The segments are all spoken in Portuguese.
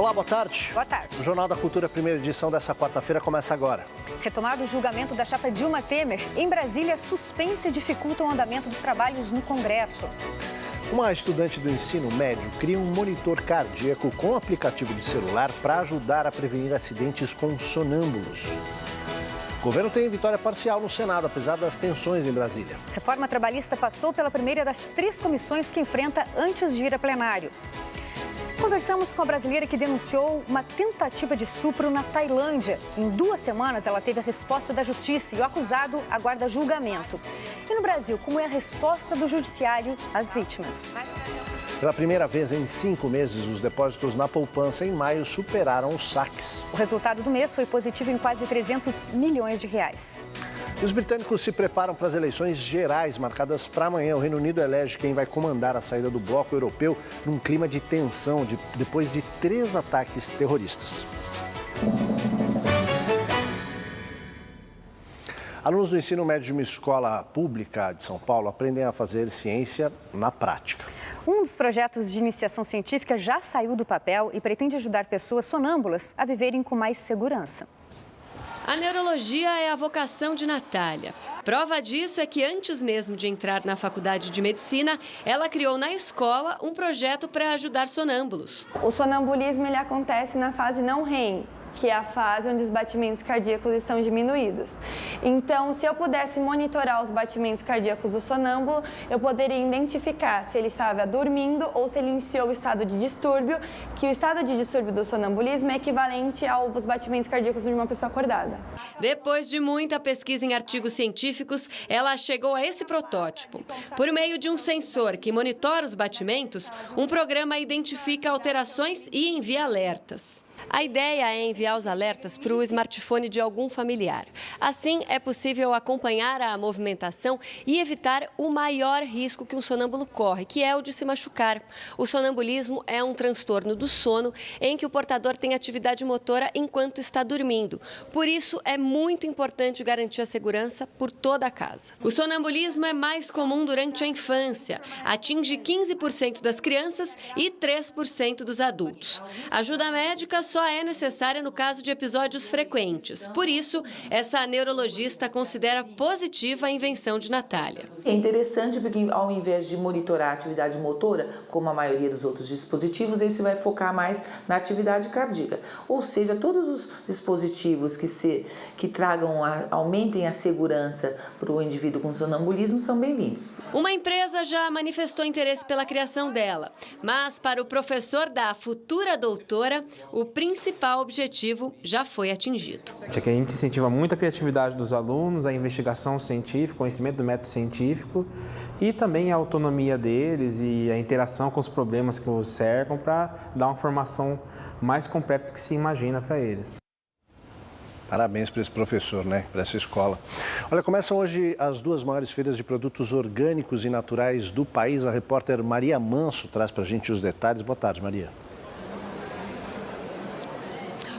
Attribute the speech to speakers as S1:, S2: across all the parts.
S1: Olá, boa tarde.
S2: Boa tarde.
S1: O Jornal da Cultura, primeira edição dessa quarta-feira, começa agora.
S2: Retomado o julgamento da chapa Dilma Temer, em Brasília, suspense dificulta o andamento dos trabalhos no Congresso.
S1: Uma estudante do ensino médio cria um monitor cardíaco com aplicativo de celular para ajudar a prevenir acidentes com sonâmbulos. O governo tem vitória parcial no Senado, apesar das tensões em Brasília.
S2: Reforma trabalhista passou pela primeira das 3 comissões que enfrenta antes de ir a plenário. Conversamos com a brasileira que denunciou uma tentativa de estupro na Tailândia. Em 2 semanas, ela teve a resposta da justiça e o acusado aguarda julgamento. E no Brasil, como é a resposta do judiciário às vítimas?
S1: Pela primeira vez em 5 meses, os depósitos na poupança em maio superaram os saques.
S2: O resultado do mês foi positivo em quase 300 milhões de reais.
S1: Os britânicos se preparam para as eleições gerais marcadas para amanhã. O Reino Unido elege quem vai comandar a saída do bloco europeu num clima de tensão depois de 3 ataques terroristas. Alunos do ensino médio de uma escola pública de São Paulo aprendem a fazer ciência na prática.
S2: Um dos projetos de iniciação científica já saiu do papel e pretende ajudar pessoas sonâmbulas a viverem com mais segurança.
S3: A neurologia é a vocação de Natália. Prova disso é que antes mesmo de entrar na faculdade de medicina, ela criou na escola um projeto para ajudar sonâmbulos.
S4: O sonambulismo ele acontece na fase não REM, que é a fase onde os batimentos cardíacos estão diminuídos. Então, se eu pudesse monitorar os batimentos cardíacos do sonâmbulo, eu poderia identificar se ele estava dormindo ou se ele iniciou o estado de distúrbio, que o estado de distúrbio do sonambulismo é equivalente aos batimentos cardíacos de uma pessoa acordada.
S3: Depois de muita pesquisa em artigos científicos, ela chegou a esse protótipo. Por meio de um sensor que monitora os batimentos, um programa identifica alterações e envia alertas. A ideia é enviar os alertas para o smartphone de algum familiar. Assim, é possível acompanhar a movimentação e evitar o maior risco que um sonâmbulo corre, que é o de se machucar. O sonambulismo é um transtorno do sono em que o portador tem atividade motora enquanto está dormindo. Por isso, é muito importante garantir a segurança por toda a casa. O sonambulismo é mais comum durante a infância. Atinge 15% das crianças e 3% dos adultos. Ajuda médica só é necessária no caso de episódios frequentes. Por isso, essa neurologista considera positiva a invenção de Natália.
S5: É interessante porque ao invés de monitorar a atividade motora, como a maioria dos outros dispositivos, esse vai focar mais na atividade cardíaca. Ou seja, todos os dispositivos que aumentem a segurança para o indivíduo com sonambulismo são bem-vindos.
S3: Uma empresa já manifestou interesse pela criação dela, mas para o professor da futura doutora, o principal objetivo já foi atingido.
S6: A gente incentiva muito a criatividade dos alunos, a investigação científica, o conhecimento do método científico e também a autonomia deles e a interação com os problemas que os cercam para dar uma formação mais completa do que se imagina para eles.
S1: Parabéns para esse professor, né? Para essa escola. Olha, começam hoje as 2 maiores feiras de produtos orgânicos e naturais do país. A repórter Maria Manso traz para a gente os detalhes. Boa tarde, Maria.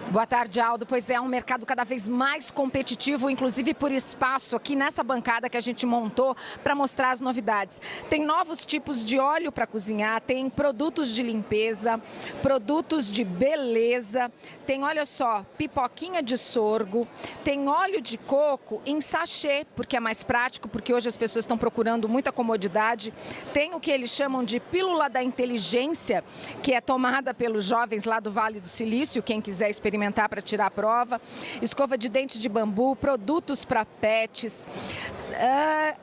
S7: Boa tarde, Aldo. Pois é, um mercado cada vez mais competitivo, inclusive por espaço aqui nessa bancada que a gente montou para mostrar as novidades. Tem novos tipos de óleo para cozinhar, tem produtos de limpeza, produtos de beleza, tem, olha só, pipoquinha de sorgo, tem óleo de coco em sachê, porque é mais prático, porque hoje as pessoas estão procurando muita comodidade. Tem o que eles chamam de pílula da inteligência, que é tomada pelos jovens lá do Vale do Silício, quem quiser experimentar para tirar a prova, escova de dente de bambu, produtos para pets.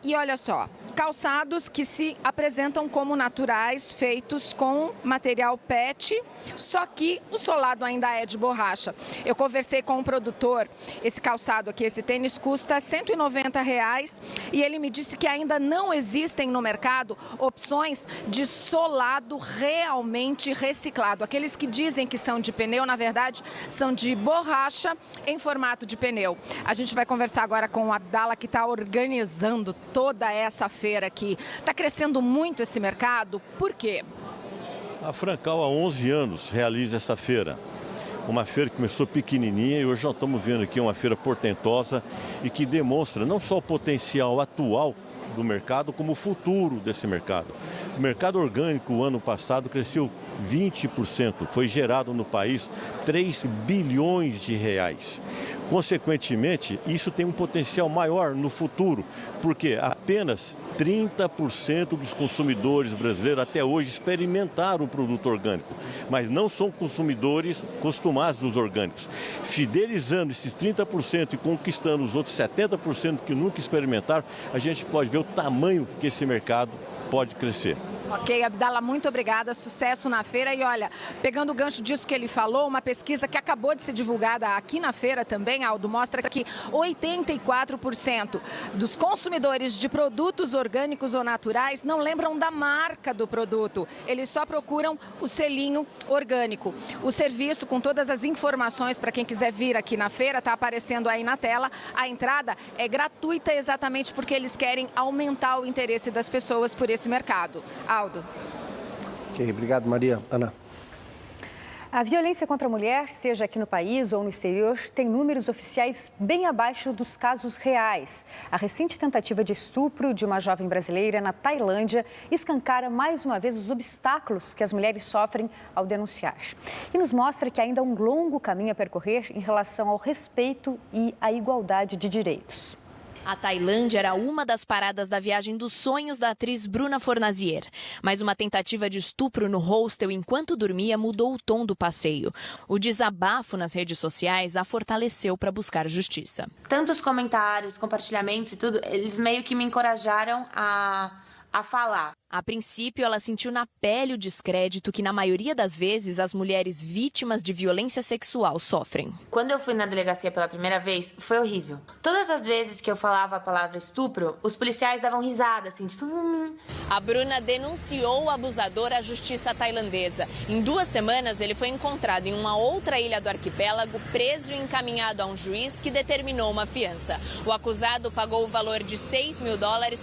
S7: E olha só, calçados que se apresentam como naturais, feitos com material PET, só que o solado ainda é de borracha. Eu conversei com um produtor, esse calçado aqui, esse tênis custa R$190 e ele me disse que ainda não existem no mercado opções de solado realmente reciclado. Aqueles que dizem que são de pneu, na verdade, são de borracha em formato de pneu. A gente vai conversar agora com o Abdala, que está organizando toda essa feira aqui. Está crescendo muito esse mercado, por quê?
S8: A Francal há 11 anos realiza essa feira. Uma feira que começou pequenininha e hoje nós estamos vendo aqui uma feira portentosa e que demonstra não só o potencial atual do mercado, como o futuro desse mercado. O mercado orgânico, o ano passado, cresceu 20%. Foi gerado no país 3 bilhões de reais. Consequentemente, isso tem um potencial maior no futuro, porque apenas 30% dos consumidores brasileiros até hoje experimentaram o produto orgânico, mas não são consumidores acostumados dos orgânicos. Fidelizando esses 30% e conquistando os outros 70% que nunca experimentaram, a gente pode ver o tamanho que esse mercado pode crescer.
S7: Ok, Abdala, muito obrigada, sucesso na feira. E olha, pegando o gancho disso que ele falou, uma pesquisa que acabou de ser divulgada aqui na feira também, Aldo, mostra que 84% dos consumidores de produtos orgânicos ou naturais não lembram da marca do produto. Eles só procuram o selinho orgânico. O serviço com todas as informações para quem quiser vir aqui na feira está aparecendo aí na tela. A entrada é gratuita exatamente porque eles querem aumentar o interesse das pessoas por esse mercado. Aldo.
S1: Ok, obrigado, Maria. Ana.
S2: A violência contra a mulher, seja aqui no país ou no exterior, tem números oficiais bem abaixo dos casos reais. A recente tentativa de estupro de uma jovem brasileira na Tailândia escancara mais uma vez os obstáculos que as mulheres sofrem ao denunciar. E nos mostra que ainda há um longo caminho a percorrer em relação ao respeito e à igualdade de direitos.
S9: A Tailândia era uma das paradas da viagem dos sonhos da atriz Bruna Fornazier. Mas uma tentativa de estupro no hostel enquanto dormia mudou o tom do passeio. O desabafo nas redes sociais a fortaleceu para buscar justiça.
S10: Tantos comentários, compartilhamentos e tudo, eles meio que me encorajaram a falar.
S9: A princípio, ela sentiu na pele o descrédito que, na maioria das vezes, as mulheres vítimas de violência sexual sofrem.
S10: Quando eu fui na delegacia pela primeira vez, foi horrível. Todas as vezes que eu falava a palavra estupro, os policiais davam risada, assim, tipo...
S9: A Bruna denunciou o abusador à justiça tailandesa. Em 2 semanas, ele foi encontrado em uma outra ilha do arquipélago, preso e encaminhado a um juiz que determinou uma fiança. O acusado pagou o valor de $6 mil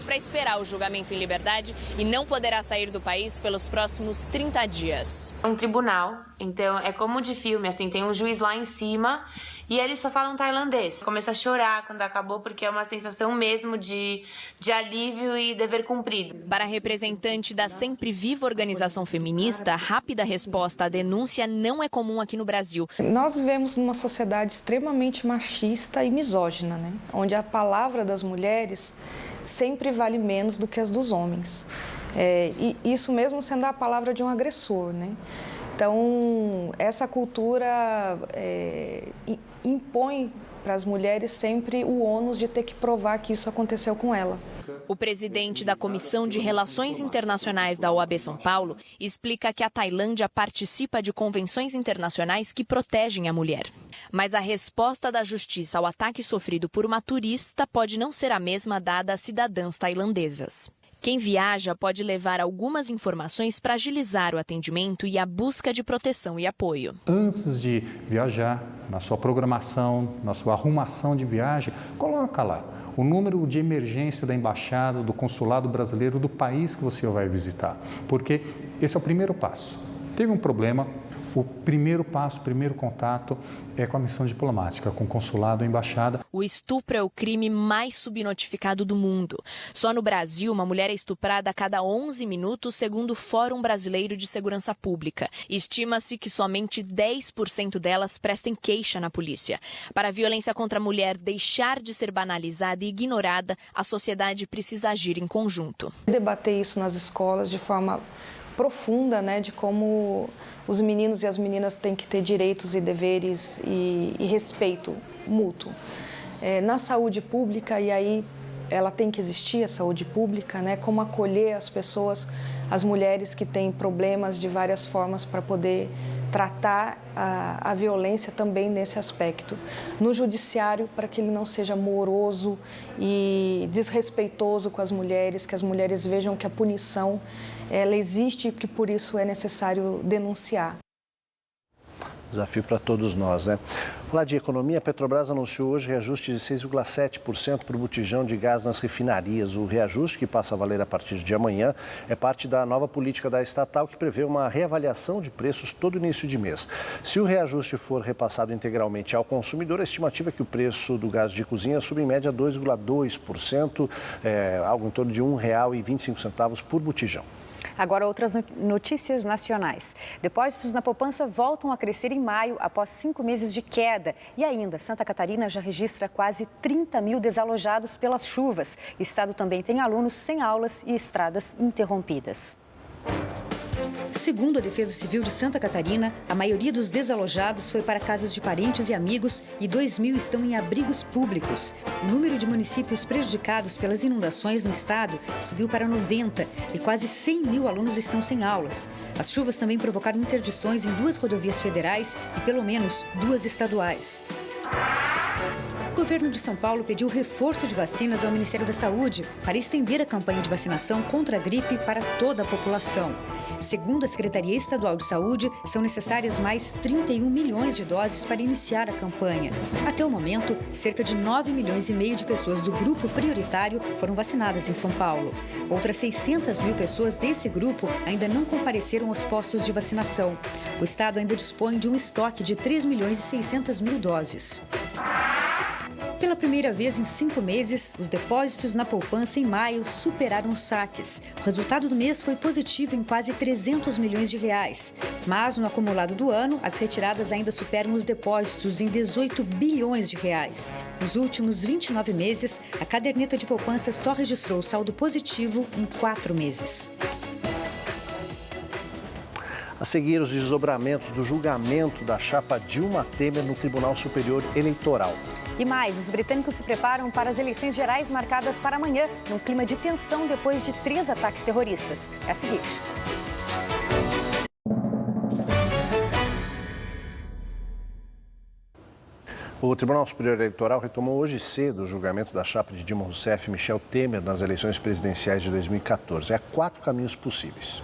S9: para esperar o julgamento em liberdade e não poderá sair do país pelos próximos 30 dias.
S10: Um tribunal, então é como de filme, assim, tem um juiz lá em cima e eles só falam tailandês. Começa a chorar quando acabou porque é uma sensação mesmo de alívio e dever cumprido.
S9: Para a representante da Sempre Viva organização feminista, a rápida resposta à denúncia não é comum aqui no Brasil.
S11: Nós vivemos numa sociedade extremamente machista e misógina, né? Onde a palavra das mulheres sempre vale menos do que as dos homens. E isso mesmo sendo a palavra de um agressor, né? Então, essa cultura impõe para as mulheres sempre o ônus de ter que provar que isso aconteceu com ela.
S9: O presidente da Comissão de Relações Internacionais da OAB São Paulo explica que a Tailândia participa de convenções internacionais que protegem a mulher. Mas a resposta da justiça ao ataque sofrido por uma turista pode não ser a mesma dada às cidadãs tailandesas. Quem viaja pode levar algumas informações para agilizar o atendimento e a busca de proteção e apoio.
S12: Antes de viajar, na sua programação, na sua arrumação de viagem, coloca lá o número de emergência da embaixada, do consulado brasileiro do país que você vai visitar, porque esse é o primeiro passo. Teve um problema, o primeiro passo, o primeiro contato é com a missão diplomática, com o consulado, a embaixada.
S9: O estupro é o crime mais subnotificado do mundo. Só no Brasil, uma mulher é estuprada a cada 11 minutos, segundo o Fórum Brasileiro de Segurança Pública. Estima-se que somente 10% delas prestem queixa na polícia. Para a violência contra a mulher deixar de ser banalizada e ignorada, a sociedade precisa agir em conjunto.
S11: Debater isso nas escolas de forma profunda, né, de como os meninos e as meninas têm que ter direitos e deveres e respeito mútuo. Na saúde pública, e aí ela tem que existir, a saúde pública, né, como acolher as pessoas, as mulheres que têm problemas de várias formas para poder tratar a violência também nesse aspecto. No judiciário, para que ele não seja moroso e desrespeitoso com as mulheres, que as mulheres vejam que a punição ela existe e que por isso é necessário denunciar.
S1: Desafio para todos nós, né? Lá de economia, a Petrobras anunciou hoje reajuste de 6,7% para o botijão de gás nas refinarias. O reajuste, que passa a valer a partir de amanhã, é parte da nova política da estatal que prevê uma reavaliação de preços todo início de mês. Se o reajuste for repassado integralmente ao consumidor, a estimativa é que o preço do gás de cozinha suba em média 2,2%, algo em torno de R$ 1,25 por botijão.
S2: Agora, outras notícias nacionais. Depósitos na poupança voltam a crescer em maio, após 5 meses de queda. E ainda, Santa Catarina já registra quase 30 mil desalojados pelas chuvas. O estado também tem alunos sem aulas e estradas interrompidas. Segundo a Defesa Civil de Santa Catarina, a maioria dos desalojados foi para casas de parentes e amigos e 2.000 estão em abrigos públicos. O número de municípios prejudicados pelas inundações no estado subiu para 90 e quase 100 mil alunos estão sem aulas. As chuvas também provocaram interdições em 2 rodovias federais e pelo menos 2 estaduais. O governo de São Paulo pediu reforço de vacinas ao Ministério da Saúde para estender a campanha de vacinação contra a gripe para toda a população. Segundo a Secretaria Estadual de Saúde, são necessárias mais 31 milhões de doses para iniciar a campanha. Até o momento, cerca de 9 milhões e meio de pessoas do grupo prioritário foram vacinadas em São Paulo. Outras 600 mil pessoas desse grupo ainda não compareceram aos postos de vacinação. O estado ainda dispõe de um estoque de 3 milhões e 600 mil doses. Pela primeira vez em 5 meses, os depósitos na poupança em maio superaram os saques. O resultado do mês foi positivo em quase 300 milhões de reais. Mas no acumulado do ano, as retiradas ainda superam os depósitos em 18 bilhões de reais. Nos últimos 29 meses, a caderneta de poupança só registrou saldo positivo em 4 meses.
S1: A seguir, os desdobramentos do julgamento da chapa Dilma Temer no Tribunal Superior Eleitoral.
S2: E mais, os britânicos se preparam para as eleições gerais marcadas para amanhã, num clima de tensão depois de 3 ataques terroristas. É a seguir.
S1: O Tribunal Superior Eleitoral retomou hoje cedo o julgamento da chapa de Dilma Rousseff e Michel Temer nas eleições presidenciais de 2014. Há 4 caminhos possíveis.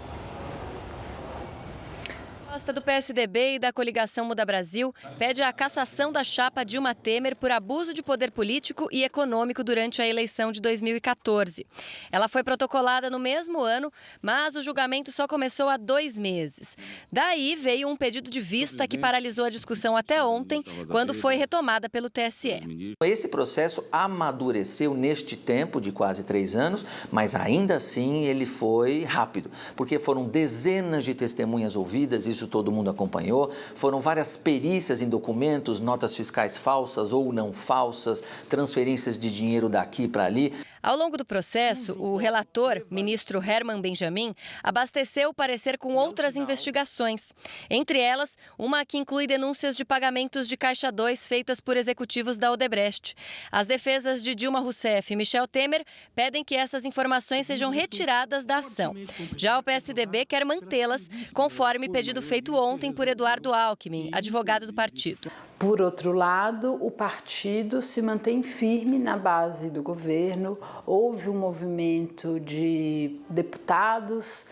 S3: A proposta do PSDB e da coligação Muda Brasil pede a cassação da chapa Dilma Temer por abuso de poder político e econômico durante a eleição de 2014. Ela foi protocolada no mesmo ano, mas o julgamento só começou há 2 meses. Daí veio um pedido de vista que paralisou a discussão até ontem, quando foi retomada pelo TSE.
S13: Esse processo amadureceu neste tempo de quase 3 anos, mas ainda assim ele foi rápido, porque foram dezenas de testemunhas ouvidas, isso todo mundo acompanhou, foram várias perícias em documentos, notas fiscais falsas ou não falsas, transferências de dinheiro daqui para ali.
S3: Ao longo do processo, o relator, ministro Herman Benjamin, abasteceu o parecer com outras investigações. Entre elas, uma que inclui denúncias de pagamentos de Caixa 2 feitas por executivos da Odebrecht. As defesas de Dilma Rousseff e Michel Temer pedem que essas informações sejam retiradas da ação. Já o PSDB quer mantê-las, conforme pedido feito ontem por Eduardo Alckmin, advogado do partido.
S14: Por outro lado, o partido se mantém firme na base do governo. Houve um movimento de deputados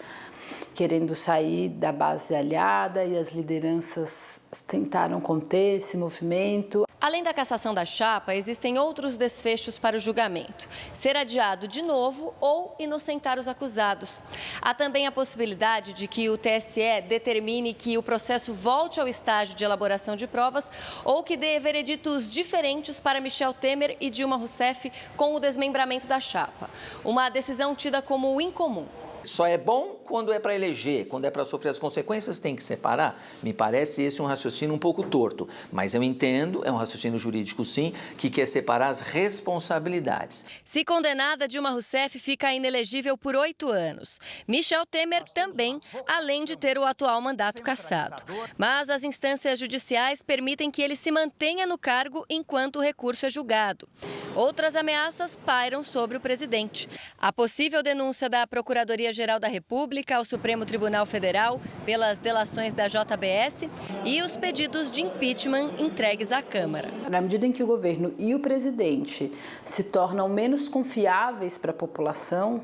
S14: querendo sair da base aliada e as lideranças tentaram conter esse movimento.
S3: Além da cassação da chapa, existem outros desfechos para o julgamento. Ser adiado de novo ou inocentar os acusados. Há também a possibilidade de que o TSE determine que o processo volte ao estágio de elaboração de provas ou que dê vereditos diferentes para Michel Temer e Dilma Rousseff com o desmembramento da chapa. Uma decisão tida como incomum.
S13: Só é bom quando é para eleger, quando é para sofrer as consequências, tem que separar. Me parece esse um raciocínio um pouco torto, mas eu entendo, é um raciocínio jurídico sim, que quer separar as responsabilidades.
S3: Se condenada, Dilma Rousseff fica inelegível por 8 anos. Michel Temer também, além de ter o atual mandato cassado. Mas as instâncias judiciais permitem que ele se mantenha no cargo enquanto o recurso é julgado. Outras ameaças pairam sobre o presidente. A possível denúncia da Procuradoria-Geral da República ao Supremo Tribunal Federal pelas delações da JBS e os pedidos de impeachment entregues à Câmara.
S14: Na medida em que o governo e o presidente se tornam menos confiáveis para a população,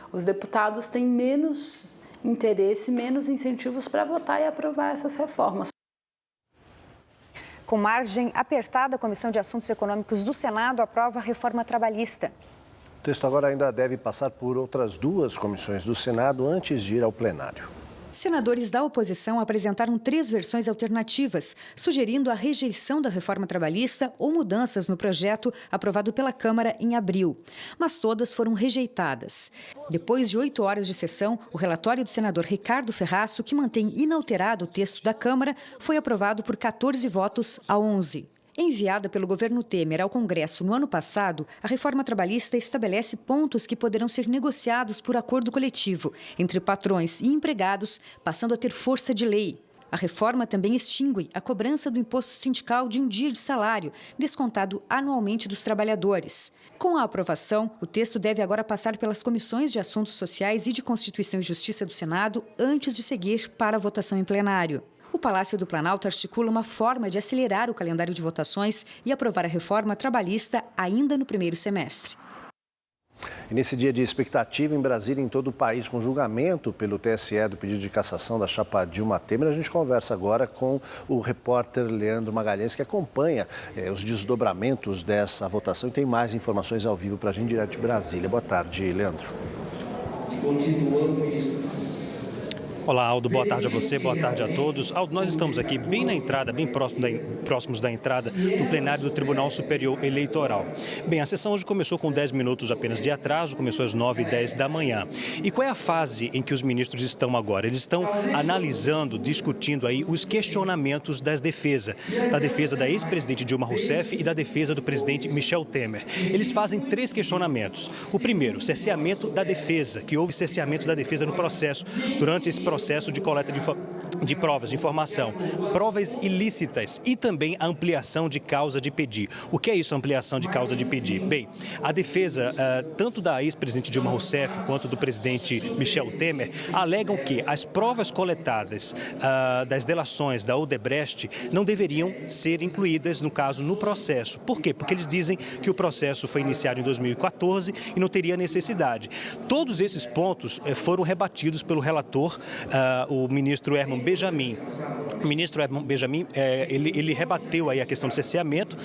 S14: os deputados têm menos interesse, menos incentivos para votar e aprovar essas reformas.
S2: Com margem apertada, a Comissão de Assuntos Econômicos do Senado aprova a reforma trabalhista.
S1: O texto agora ainda deve passar por outras 2 comissões do Senado antes de ir ao plenário.
S2: Senadores da oposição apresentaram 3 versões alternativas, sugerindo a rejeição da reforma trabalhista ou mudanças no projeto aprovado pela Câmara em abril. Mas todas foram rejeitadas. Depois de 8 horas de sessão, o relatório do senador Ricardo Ferraço, que mantém inalterado o texto da Câmara, foi aprovado por 14 votos a 11. Enviada pelo governo Temer ao Congresso no ano passado, a reforma trabalhista estabelece pontos que poderão ser negociados por acordo coletivo entre patrões e empregados, passando a ter força de lei. A reforma também extingue a cobrança do imposto sindical de um dia de salário, descontado anualmente dos trabalhadores. Com a aprovação, o texto deve agora passar pelas comissões de Assuntos Sociais e de Constituição e Justiça do Senado antes de seguir para a votação em plenário. O Palácio do Planalto articula uma forma de acelerar o calendário de votações e aprovar a reforma trabalhista ainda no primeiro semestre.
S1: E nesse dia de expectativa em Brasília e em todo o país, com julgamento pelo TSE do pedido de cassação da chapa Dilma Temer, a gente conversa agora com o repórter Leandro Magalhães, que acompanha os desdobramentos dessa votação e tem mais informações ao vivo para a gente direto de Brasília. Boa tarde, Leandro.
S15: Continuando isso. Olá, Aldo. Boa tarde a você, boa tarde a todos. Aldo, nós estamos aqui bem na entrada, bem próximos da entrada do plenário do Tribunal Superior Eleitoral. Bem, a sessão hoje começou com 10 minutos apenas de atraso, começou às 9h10 da manhã. E qual é a fase em que os ministros estão agora? Eles estão analisando, discutindo aí os questionamentos da defesa da ex-presidente Dilma Rousseff e da defesa do presidente Michel Temer. Eles fazem 3 questionamentos. O primeiro, cerceamento da defesa, que houve cerceamento da defesa no processo, durante esse processo de coleta de provas, de informação, provas ilícitas e também a ampliação de causa de pedir. O que é isso, ampliação de causa de pedir? Bem, a defesa, tanto da ex-presidente Dilma Rousseff quanto do presidente Michel Temer, alegam que as provas coletadas das delações da Odebrecht não deveriam ser incluídas, no caso, no processo. Por quê? Porque eles dizem que o processo foi iniciado em 2014 e não teria necessidade. Todos esses pontos foram rebatidos pelo relator, o ministro Herman Benjamin. O ministro Herman Benjamin, ele rebateu aí a questão do cerceamento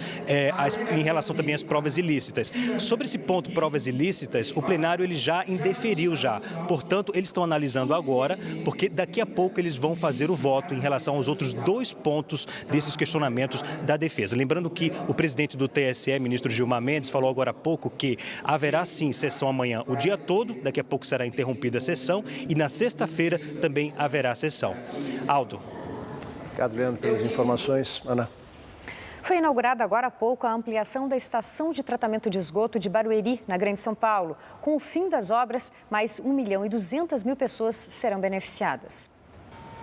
S15: em relação também às provas ilícitas. Sobre esse ponto, provas ilícitas, o plenário ele já indeferiu já. Portanto, eles estão analisando agora, porque daqui a pouco eles vão fazer o voto em relação aos outros 2 pontos desses questionamentos da defesa. Lembrando que o presidente do TSE, ministro Gilmar Mendes, falou agora há pouco que haverá sim sessão amanhã o dia todo, daqui a pouco será interrompida a sessão e na sexta-feira também haverá sessão. Aldo.
S1: Obrigado, Leandro, pelas informações. Ana.
S2: Foi inaugurada agora há pouco a ampliação da estação de tratamento de esgoto de Barueri, na Grande São Paulo. Com o fim das obras, mais 1.200.000 pessoas serão beneficiadas.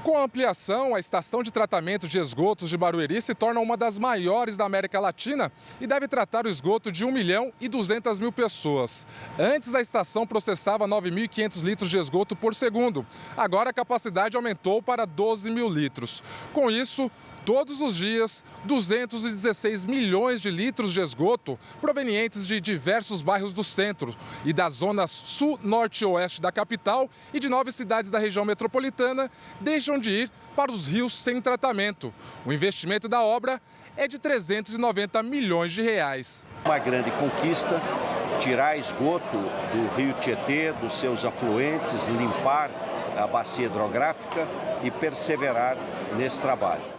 S16: Com a ampliação, a estação de tratamento de esgotos de Barueri se torna uma das maiores da América Latina e deve tratar o esgoto de 1.200.000 pessoas. Antes, a estação processava 9.500 litros de esgoto por segundo. Agora, a capacidade aumentou para 12.000 litros. Com isso, todos os dias, 216 milhões de litros de esgoto provenientes de diversos bairros do centro e das zonas sul, norte e oeste da capital e de 9 cidades da região metropolitana deixam de ir para os rios sem tratamento. O investimento da obra é de 390 milhões de reais.
S17: Uma grande conquista, tirar esgoto do rio Tietê, dos seus afluentes, limpar a bacia hidrográfica e perseverar nesse trabalho.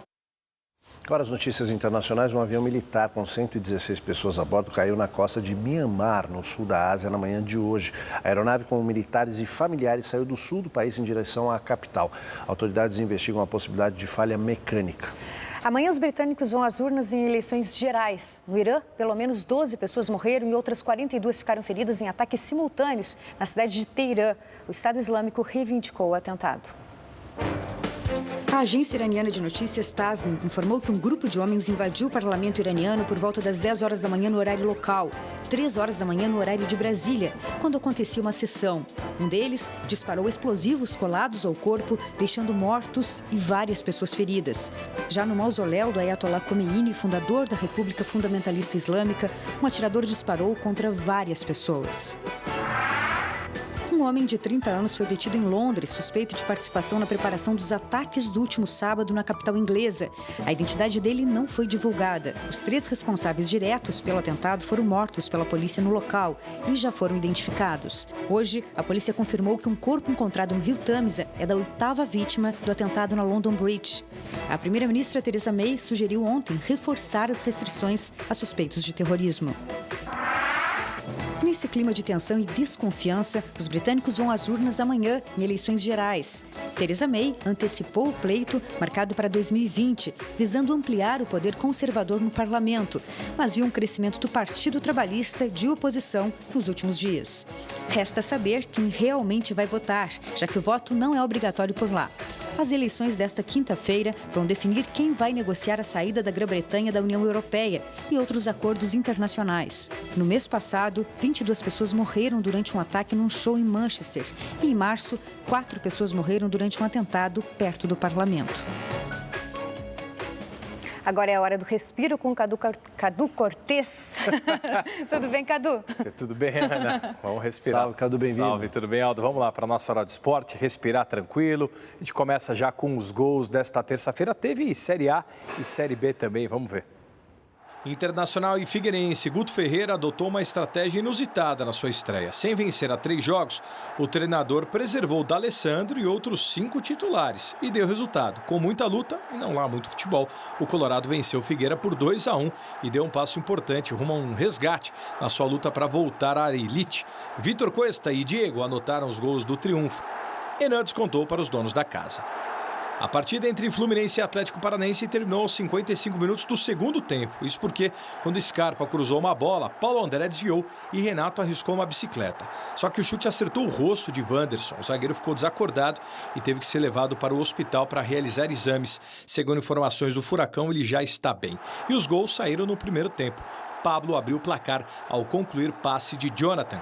S1: Agora as notícias internacionais. Um avião militar com 116 pessoas a bordo caiu na costa de Mianmar, no sul da Ásia, na manhã de hoje. A aeronave com militares e familiares saiu do sul do país em direção à capital. Autoridades investigam a possibilidade de falha mecânica.
S2: Amanhã os britânicos vão às urnas em eleições gerais. No Irã, pelo menos 12 pessoas morreram e outras 42 ficaram feridas em ataques simultâneos na cidade de Teherã. O Estado Islâmico reivindicou o atentado. A agência iraniana de notícias Tasnim informou que um grupo de homens invadiu o parlamento iraniano por volta das 10 horas da manhã no horário local, 3 horas da manhã no horário de Brasília, quando acontecia uma sessão. Um deles disparou explosivos colados ao corpo, deixando mortos e várias pessoas feridas. Já no mausoléu do Ayatollah Khomeini, fundador da República Fundamentalista Islâmica, um atirador disparou contra várias pessoas. Um homem de 30 anos foi detido em Londres, suspeito de participação na preparação dos ataques do último sábado na capital inglesa. A identidade dele não foi divulgada. Os 3 responsáveis diretos pelo atentado foram mortos pela polícia no local e já foram identificados. Hoje, a polícia confirmou que um corpo encontrado no rio Tâmisa é da 8ª vítima do atentado na London Bridge. A primeira-ministra Theresa May sugeriu ontem reforçar as restrições a suspeitos de terrorismo. Nesse clima de tensão e desconfiança, os britânicos vão às urnas amanhã em eleições gerais. Theresa May antecipou o pleito marcado para 2020, visando ampliar o poder conservador no parlamento, mas viu um crescimento do Partido Trabalhista de oposição nos últimos dias. Resta saber quem realmente vai votar, já que o voto não é obrigatório por lá. As eleições desta quinta-feira vão definir quem vai negociar a saída da Grã-Bretanha da União Europeia e outros acordos internacionais. No mês passado, 22 pessoas morreram durante um ataque num show em Manchester. E em março, 4 pessoas morreram durante um atentado perto do parlamento. Agora é a hora do respiro com Cadu Cortez. Tudo bem, Cadu?
S18: Tudo bem, Ana? Vamos respirar.
S1: Salve, Cadu, bem-vindo.
S18: Salve, tudo bem, Aldo? Vamos lá para a nossa hora de esporte, respirar tranquilo. A gente começa já com os gols desta terça-feira. Teve Série A e Série B também, vamos ver.
S19: Internacional e Figueirense, Guto Ferreira adotou uma estratégia inusitada na sua estreia. Sem vencer a 3 jogos, o treinador preservou D'Alessandro e outros 5 titulares e deu resultado. Com muita luta e não lá muito futebol, o Colorado venceu o Figueira por 2-1 e deu um passo importante rumo a um resgate na sua luta para voltar à elite. Vitor Cuesta e Diego anotaram os gols do triunfo. Enan descontou para os donos da casa. A partida entre Fluminense e Atlético Paranaense terminou aos 55 minutos do segundo tempo. Isso porque, quando Scarpa cruzou uma bola, Paulo André desviou e Renato arriscou uma bicicleta. Só que o chute acertou o rosto de Wanderson. O zagueiro ficou desacordado e teve que ser levado para o hospital para realizar exames. Segundo informações do Furacão, ele já está bem. E os gols saíram no primeiro tempo. Pablo abriu o placar ao concluir passe de Jonathan.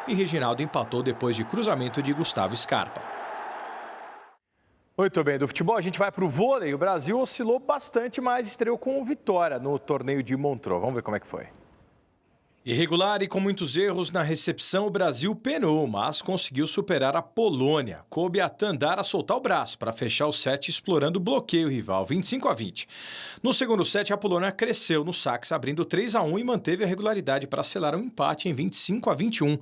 S19: E Reginaldo empatou depois de cruzamento de Gustavo Scarpa.
S18: Muito bem, do futebol a gente vai para o vôlei. O Brasil oscilou bastante, mas estreou com vitória no torneio de Montreux. Vamos ver como é que foi.
S19: Irregular e com muitos erros na recepção, o Brasil penou, mas conseguiu superar a Polônia. Coube a Tandara soltar o braço para fechar o set, explorando o bloqueio rival, 25-20. No segundo set, a Polônia cresceu no saques, abrindo 3-1 e manteve a regularidade para selar um empate em 25-21.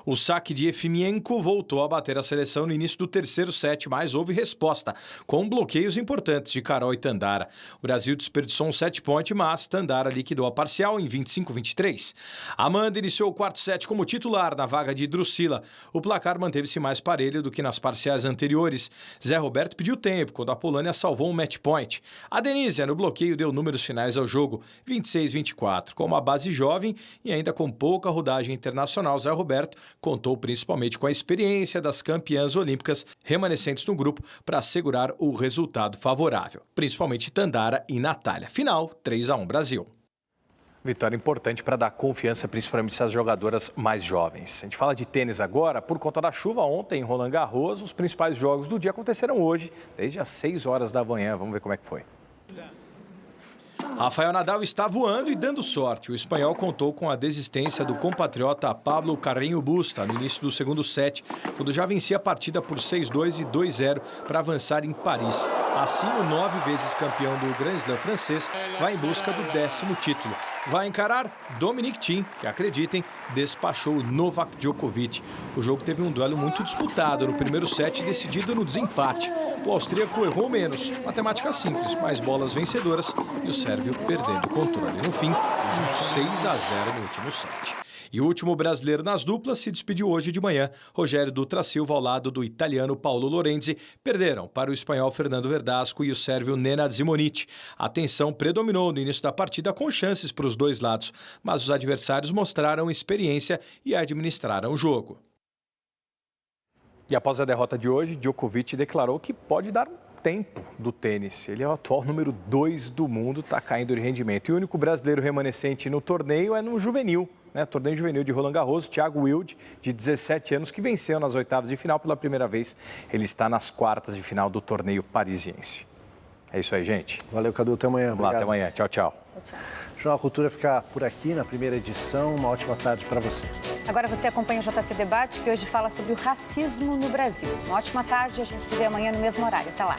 S19: O saque de Efimienko voltou a bater a seleção no início do terceiro set, mas houve resposta, com bloqueios importantes de Carol e Tandara. O Brasil desperdiçou um set point, mas Tandara liquidou a parcial em 25-23. Amanda iniciou o quarto set como titular na vaga de Drusila. O placar manteve-se mais parelho do que nas parciais anteriores. Zé Roberto pediu tempo quando a Polônia salvou um match point. A Denise, no bloqueio, deu números finais ao jogo, 26-24. Com uma base jovem e ainda com pouca rodagem internacional, Zé Roberto contou principalmente com a experiência das campeãs olímpicas remanescentes no grupo para assegurar o resultado favorável, principalmente Tandara e Natália. Final, 3-1 Brasil.
S18: Vitória importante para dar confiança, principalmente às jogadoras mais jovens. A gente fala de tênis agora. Por conta da chuva, ontem em Roland Garros, os principais jogos do dia aconteceram hoje, desde as 6 horas da manhã. Vamos ver como é que foi.
S19: Rafael Nadal está voando e dando sorte. O espanhol contou com a desistência do compatriota Pablo Carreño Busta no início do segundo set, quando já vencia a partida por 6-2 e 2-0 para avançar em Paris. Assim, o 9 vezes campeão do Grand Slam francês vai em busca do 10º título. Vai encarar Dominic Thiem, que, acreditem, despachou Novak Djokovic. O jogo teve um duelo muito disputado no primeiro set, decidido no desempate. O austríaco errou menos, matemática simples, mais bolas vencedoras e o sérvio perdendo o controle. No fim, um 6-0 no último set. E o último brasileiro nas duplas se despediu hoje de manhã. Rogério Dutra Silva, ao lado do italiano Paulo Lorenzi, perderam para o espanhol Fernando Verdasco e o sérvio Nenad Zimonjic. A tensão predominou no início da partida, com chances para os dois lados, mas os adversários mostraram experiência e administraram o jogo.
S18: E após a derrota de hoje, Djokovic declarou que pode dar tempo do tênis. Ele é o atual número 2 do mundo, está caindo de rendimento. E o único brasileiro remanescente no torneio é no juvenil, torneio juvenil de Roland Garros, Thiago Wilde, de 17 anos, que venceu nas oitavas de final pela primeira vez. Ele está nas quartas de final do torneio parisiense. É isso aí, gente.
S1: Valeu, Cadu. Até amanhã.
S18: Vamos lá, até amanhã. Tchau, tchau.
S2: Tchau.
S1: Jornal Cultura fica por aqui na primeira edição. Uma ótima tarde para você.
S2: Agora você acompanha o JC Debate, que hoje fala sobre o racismo no Brasil. Uma ótima tarde, a gente se vê amanhã no mesmo horário. Até lá.